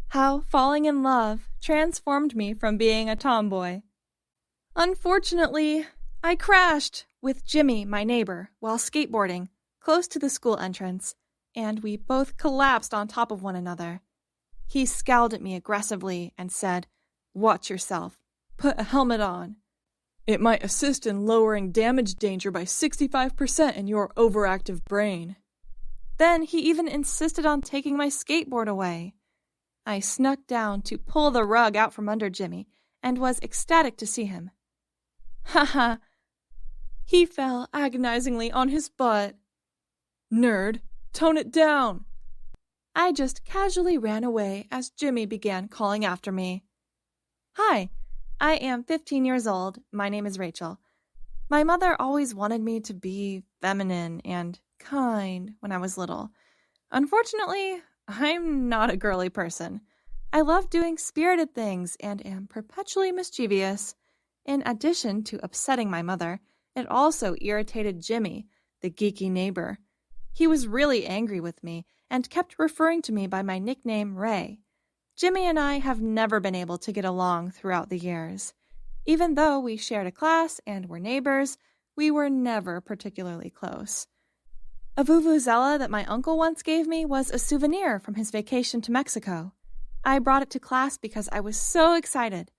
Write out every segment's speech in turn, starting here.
How falling in love transformed me from being a tomboy. Unfortunately, I crashed with Jimmy, my neighbor, while skateboarding close to the school entrance, and we both collapsed on top of one another. He scowled at me aggressively and said, "Watch yourself. Put a helmet on. It might assist in lowering damage danger by 65% in your overactive brain." Then he even insisted on taking my skateboard away. I snuck down to pull the rug out from under Jimmy and was ecstatic to see him. Haha. He fell agonizingly on his butt. "Nerd, tone it down." I just casually ran away as Jimmy began calling after me. "Hi, I am 15 years old. My name is Rachel. My mother always wanted me to be feminine and kind when I was little. Unfortunately, I'm not a girly person. I love doing spirited things and am perpetually mischievous. In addition to upsetting my mother, it also irritated Jimmy, the geeky neighbor. He was really angry with me and kept referring to me by my nickname Ray. Jimmy and I have never been able to get along throughout the years. Even though we shared a class and were neighbors, we were never particularly close. A vuvuzela that my uncle once gave me was a souvenir from his vacation to Mexico. I brought it to class because I was so excited.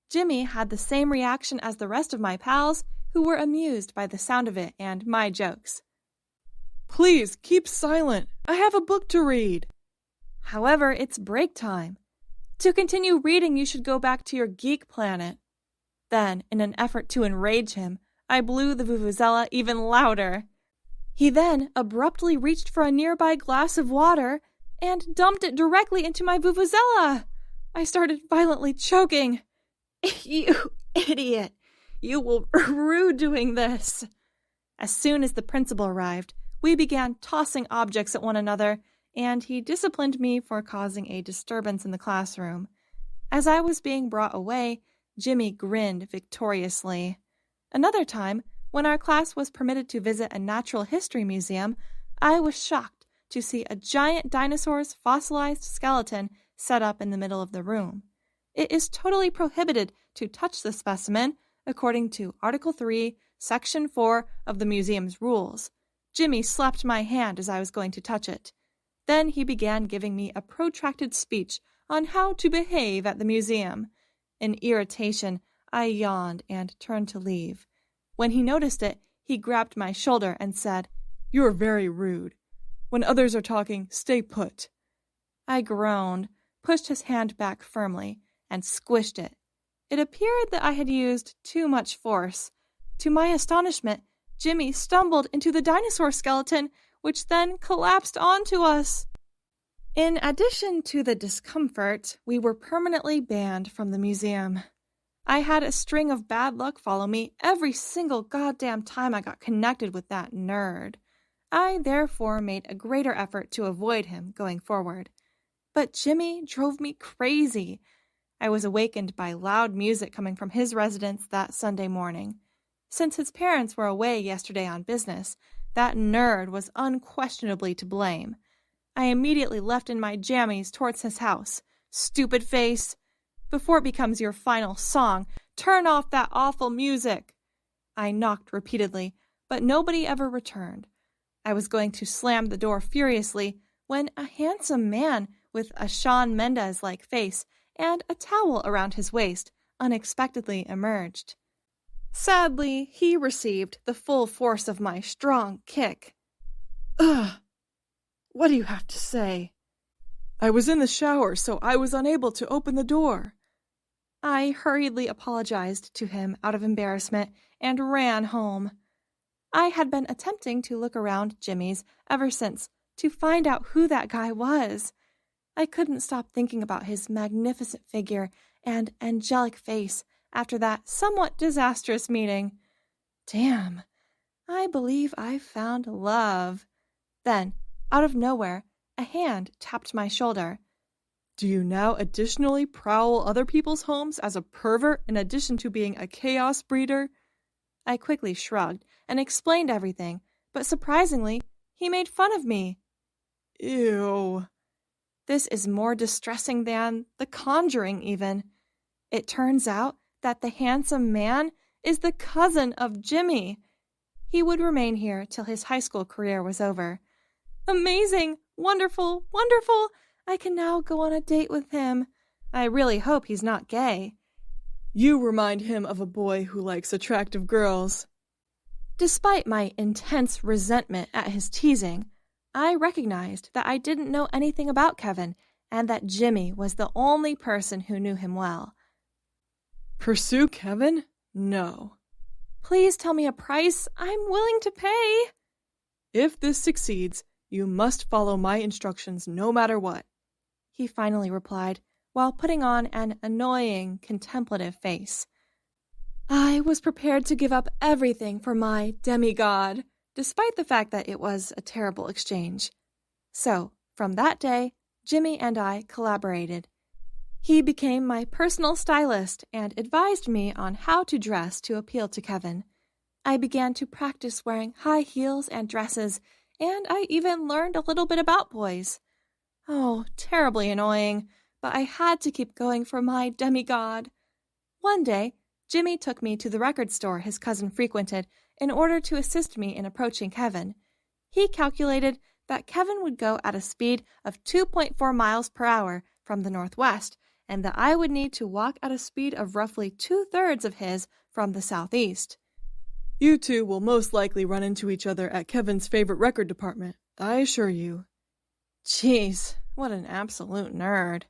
Jimmy had the same reaction as the rest of my pals, who were amused by the sound of it and my jokes. "Please, keep silent. I have a book to read." "However, it's break time. To continue reading, you should go back to your geek planet." Then, in an effort to enrage him, I blew the vuvuzela even louder. He then abruptly reached for a nearby glass of water and dumped it directly into my vuvuzela. I started violently choking. "You idiot! You will rue doing this." As soon as the principal arrived, we began tossing objects at one another, and he disciplined me for causing a disturbance in the classroom. As I was being brought away, Jimmy grinned victoriously. Another time, when our class was permitted to visit a natural history museum, I was shocked to see a giant dinosaur's fossilized skeleton set up in the middle of the room. It is totally prohibited to touch the specimen, according to Article 3, Section 4 of the museum's rules. Jimmy slapped my hand as I was going to touch it. Then he began giving me a protracted speech on how to behave at the museum. In irritation, I yawned and turned to leave. When he noticed it, he grabbed my shoulder and said, "You're very rude. When others are talking, stay put." I groaned, pushed his hand back firmly, and squished it. It appeared that I had used too much force. To my astonishment, Jimmy stumbled into the dinosaur skeleton, which then collapsed onto us. In addition to the discomfort, we were permanently banned from the museum. I had a string of bad luck follow me every single goddamn time I got connected with that nerd. I therefore made a greater effort to avoid him going forward. But Jimmy drove me crazy. I was awakened by loud music coming from his residence that Sunday morning. Since his parents were away yesterday on business, that nerd was unquestionably to blame. I immediately left in my jammies towards his house. Stupid face! Before it becomes your final song, turn off that awful music! I knocked repeatedly, but nobody ever returned. I was going to slam the door furiously when a handsome man with a Shawn Mendes-like face and a towel around his waist unexpectedly emerged. Sadly, he received the full force of my strong kick. "Ugh! What do you have to say?" "I was in the shower, so I was unable to open the door." I hurriedly apologized to him out of embarrassment and ran home. I had been attempting to look around Jimmy's ever since to find out who that guy was. I couldn't stop thinking about his magnificent figure and angelic face after that somewhat disastrous meeting. Damn, I believe I found love. Then, out of nowhere, a hand tapped my shoulder. "Do you now additionally prowl other people's homes as a pervert in addition to being a chaos breeder?" I quickly shrugged and explained everything, but surprisingly, he made fun of me. "Ew." This is more distressing than The Conjuring even. It turns out that the handsome man is the cousin of Jimmy. He would remain here till his high school career was over. Amazing! Wonderful! Wonderful! I can now go on a date with him. I really hope he's not gay. You remind him of a boy who likes attractive girls. Despite my intense resentment at his teasing, I recognized that I didn't know anything about Kevin and that Jimmy was the only person who knew him well. Pursue Kevin? No. Please tell me a price. I'm willing to pay. If this succeeds, you must follow my instructions no matter what, he finally replied, while putting on an annoying, contemplative face. I was prepared to give up everything for my demigod, despite the fact that it was a terrible exchange. So, from that day, Jimmy and I collaborated. He became my personal stylist and advised me on how to dress to appeal to Kevin. I began to practice wearing high heels and dresses, and I even learned a little bit about boys. Oh, terribly annoying, but I had to keep going for my demigod. One day, Jimmy took me to the record store his cousin frequented in order to assist me in approaching Kevin. He calculated that Kevin would go at a speed of 2.4 miles per hour from the northwest, and that I would need to walk at a speed of roughly 2/3 of his from the southeast. You two will most likely run into each other at Kevin's favorite record department, I assure you. Jeez, what an absolute nerd.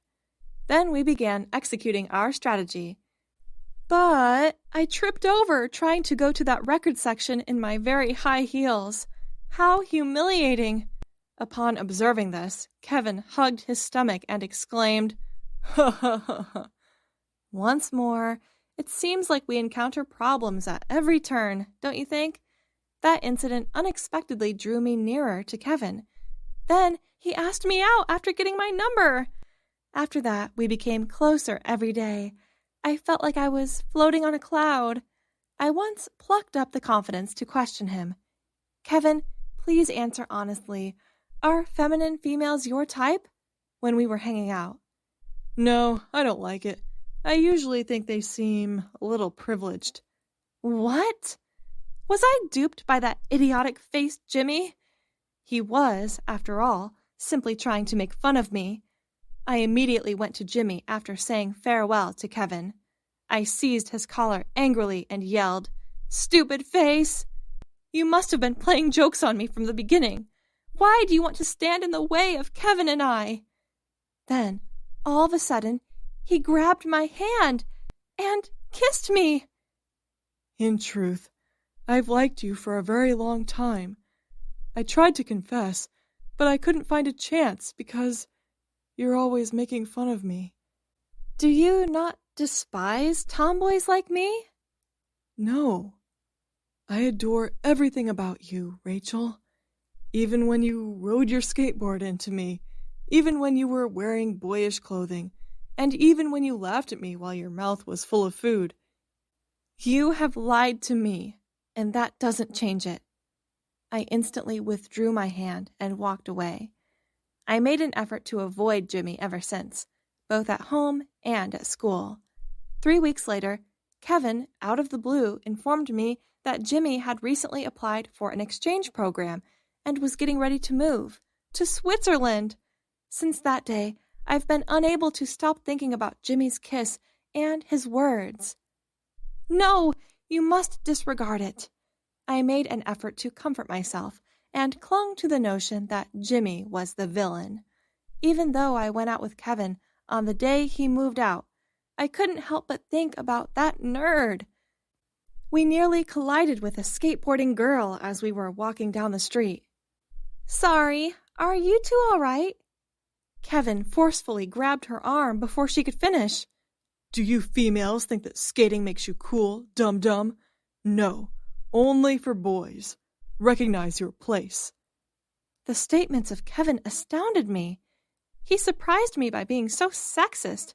Then we began executing our strategy. But I tripped over trying to go to that record section in my very high heels. How humiliating! Upon observing this, Kevin hugged his stomach and exclaimed, "Ha ha ha ha." Once more, it seems like we encounter problems at every turn, don't you think? That incident unexpectedly drew me nearer to Kevin. Then he asked me out after getting my number. After that, we became closer every day. I felt like I was floating on a cloud. I once plucked up the confidence to question him. "Kevin, please answer honestly. Are feminine females your type?" when we were hanging out. No, I don't like it. I usually think they seem a little privileged. What? Was I duped by that idiotic-faced Jimmy? He was, after all, simply trying to make fun of me. I immediately went to Jimmy after saying farewell to Kevin. I seized his collar angrily and yelled, "Stupid face! You must have been playing jokes on me from the beginning. Why do you want to stand in the way of Kevin and I?" Then, all of a sudden, he grabbed my hand and kissed me. In truth, I've liked you for a very long time. I tried to confess, but I couldn't find a chance because you're always making fun of me. Do you not despise tomboys like me? No. I adore everything about you, Rachel. Even when you rode your skateboard into me, even when you were wearing boyish clothing, and even when you laughed at me while your mouth was full of food. You have lied to me, and that doesn't change it. I instantly withdrew my hand and walked away. I made an effort to avoid Jimmy ever since, both at home and at school. 3 weeks later, Kevin, out of the blue, informed me that Jimmy had recently applied for an exchange program and was getting ready to move to Switzerland. Since that day, I've been unable to stop thinking about Jimmy's kiss and his words. No, you must disregard it. I made an effort to comfort myself and clung to the notion that Jimmy was the villain. Even though I went out with Kevin on the day he moved out, I couldn't help but think about that nerd. We nearly collided with a skateboarding girl as we were walking down the street. Sorry, are you two all right? Kevin forcefully grabbed her arm before she could finish. Do you females think that skating makes you cool, dum-dum? No, only for boys. Recognize your place. The statements of Kevin astounded me. He surprised me by being so sexist,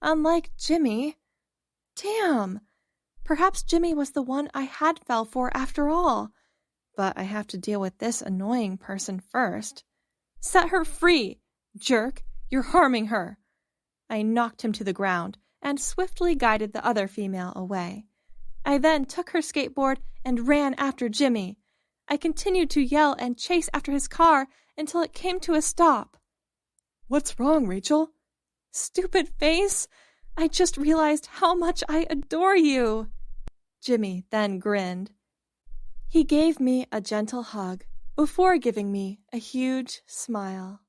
unlike Jimmy. Damn! Perhaps Jimmy was the one I had fell for after all. But I have to deal with this annoying person first. Set her free, jerk! You're harming her." I knocked him to the ground and swiftly guided the other female away. I then took her skateboard and ran after Jimmy. I continued to yell and chase after his car until it came to a stop. "What's wrong, Rachel?" "Stupid face! I just realized how much I adore you." Jimmy then grinned. He gave me a gentle hug before giving me a huge smile.